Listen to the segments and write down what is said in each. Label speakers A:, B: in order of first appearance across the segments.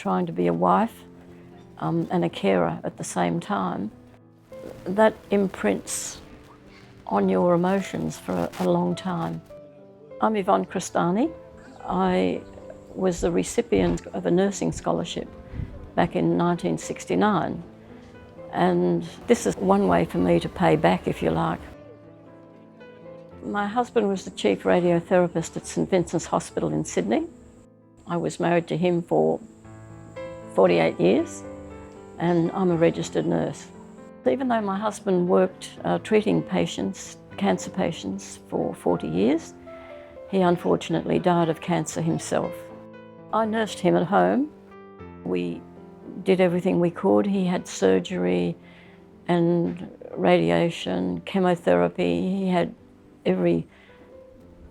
A: trying to be a wife and a carer at the same time, that imprints on your emotions for a long time. I'm Yvonne Crestani. I was the recipient of a nursing scholarship back in 1969, and this is one way for me to pay back, if you like. My husband was the chief radiotherapist at St Vincent's Hospital in Sydney. I was married to him for 48 years, and I'm a registered nurse. Even though my husband worked treating patients, cancer patients, for 40 years, he unfortunately died of cancer himself. I nursed him at home. We did everything we could. He had surgery and radiation, chemotherapy. He had every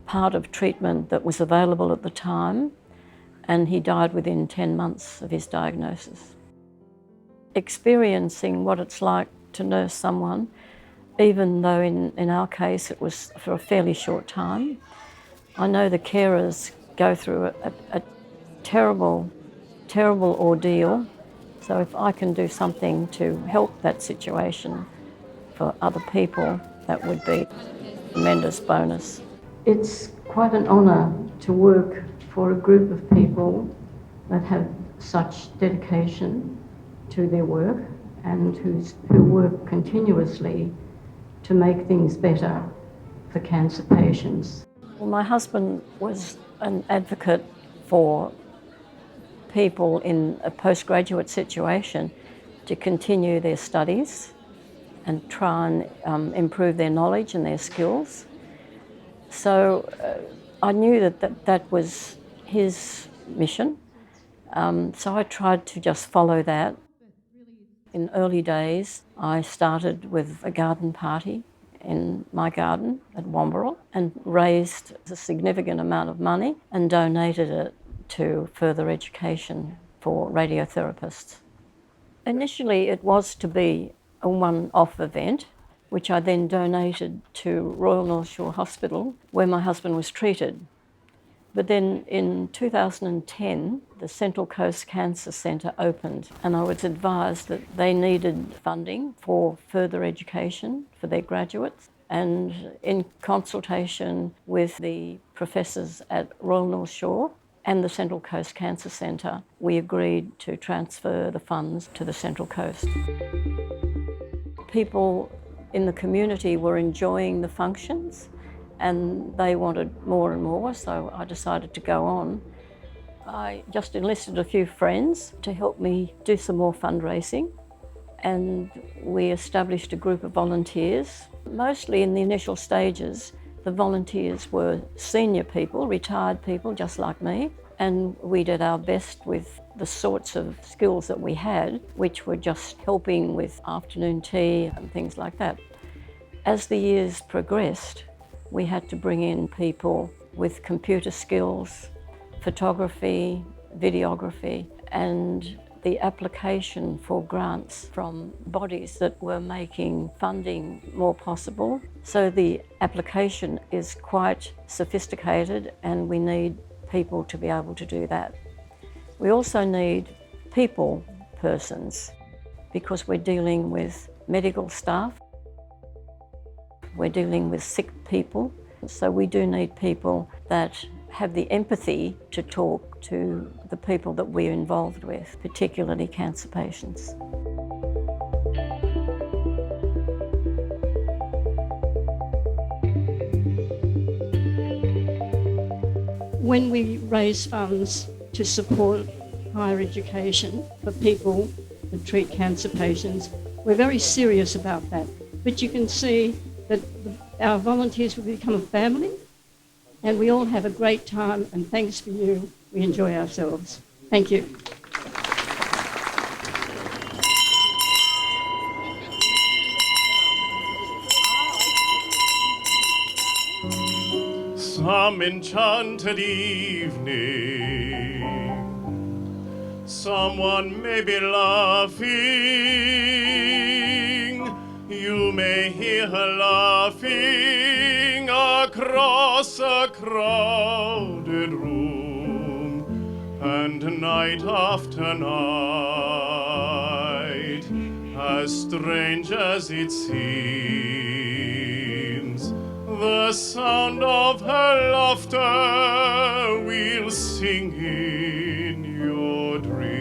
A: part of treatment that was available at the time, and he died within 10 months of his diagnosis. Experiencing what it's like to nurse someone, even though in our case it was for a fairly short time, I know the carers go through a terrible, terrible ordeal. So if I can do something to help that situation for other people, that would be a tremendous bonus. It's quite an honour to work for a group of people that have such dedication to their work and who work continuously to make things better for cancer patients. Well, my husband was an advocate for people in a postgraduate situation to continue their studies and try and improve their knowledge and their skills. So I knew that was his mission, so I tried to just follow that. In early days, I started with a garden party in my garden at Wamberal and raised a significant amount of money and donated it to further education for radiotherapists. Initially, it was to be a one-off event, which I then donated to Royal North Shore Hospital, where my husband was treated. But then in 2010, the Central Coast Cancer Centre opened, and I was advised that they needed funding for further education for their graduates. And in consultation with the professors at Royal North Shore and the Central Coast Cancer Centre, we agreed to transfer the funds to the Central Coast. People in the community were enjoying the functions, and they wanted more and more, so I decided to go on. I just enlisted a few friends to help me do some more fundraising, and we established a group of volunteers. Mostly in the initial stages, the volunteers were senior people, retired people just like me, and we did our best with the sorts of skills that we had, which were just helping with afternoon tea and things like that. As the years progressed, we had to bring in people with computer skills, photography, videography, and the application for grants from bodies that were making funding more possible. So the application is quite sophisticated, and we need people to be able to do that. We also need people persons, because we're dealing with medical staff. We're dealing with sick people, so we do need people that have the empathy to talk to the people that we're involved with, particularly cancer patients.
B: When we raise funds to support higher education for people that treat cancer patients, we're very serious about that. But you can see that our volunteers will become a family, and we all have a great time, and thanks for you, we enjoy ourselves. Thank you.
C: Some enchanted evening, someone may be laughing. You may hear her laughing across a crowded room, and and night after night, as strange as it seems, the sound of her laughter will sing in your dreams.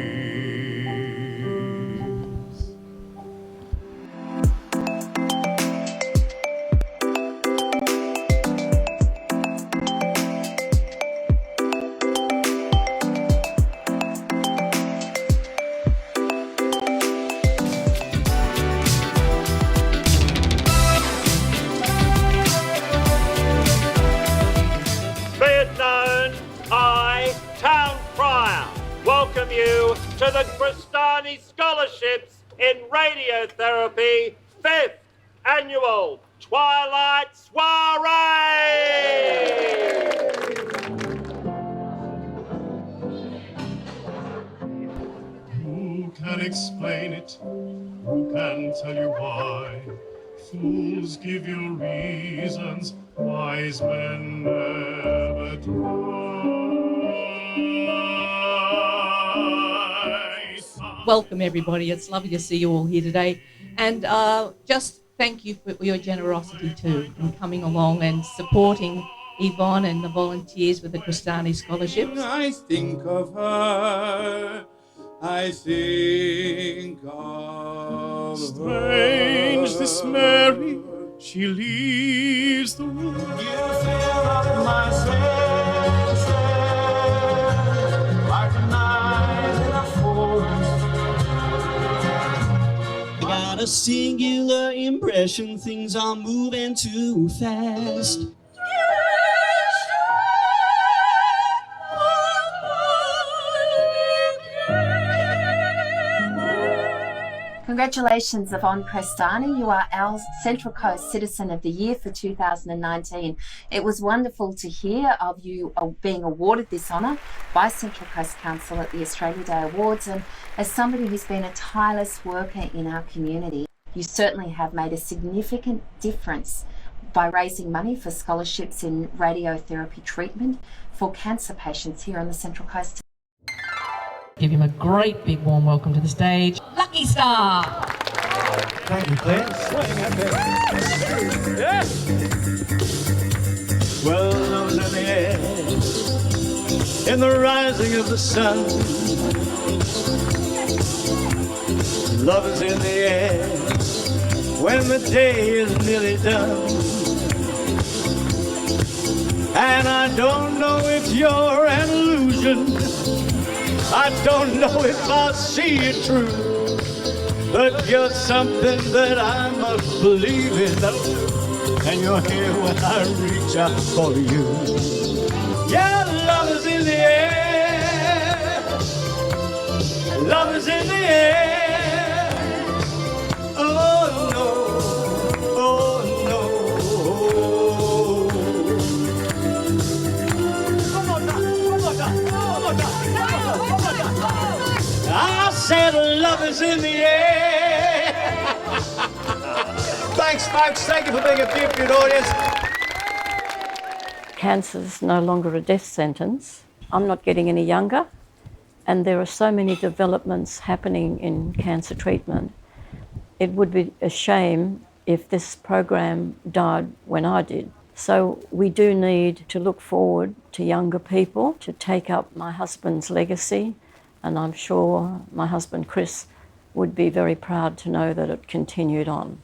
D: Be it known, I, Town Crier, welcome you to the Crestani Scholarships in Radiotherapy 5th Annual Twilight Soiree!
C: Who can explain it? Who can tell you why? Fools give you reasons, wise men never try.
E: Welcome, everybody. It's lovely to see you all here today. And just thank you for your generosity too in coming along and supporting Yvonne and the volunteers with the Crestani Scholarships.
F: I think of her, I think of
C: Strange
F: her.
C: this Mary, she leaves the room.
F: You fill up my senses like a night in a forest.
G: I got a singular impression things are moving too fast.
H: Congratulations, Yvonne Crestani. You are our Central Coast Citizen of the Year for 2019. It was wonderful to hear of you being awarded this honour by Central Coast Council at the Australia Day Awards. And as somebody who's been a tireless worker in our community, you certainly have made a significant difference by raising money for scholarships in radiotherapy treatment for cancer patients here on the Central Coast.
E: Give him a great big warm welcome to the stage. Lucky Star!
F: Thank you, Claire. Well, those in the air, in the rising of the sun, love is in the air when the day is nearly done. And I don't know if you're an illusion, I don't know if I'll see it true, but you're something that I must believe in. And you're here when I reach out for you. Yeah, love is in the air. Love is in the air. Oh no, oh no. One more time, one more time, one more time. I said love is in the air. Thanks, folks. Thank you for being a gifted audience.
A: Cancer's no longer a death sentence. I'm not getting any younger, and there are so many developments happening in cancer treatment. It would be a shame if this program died when I did. So we do need to look forward to younger people to take up my husband's legacy, and I'm sure my husband Chris would be very proud to know that it continued on.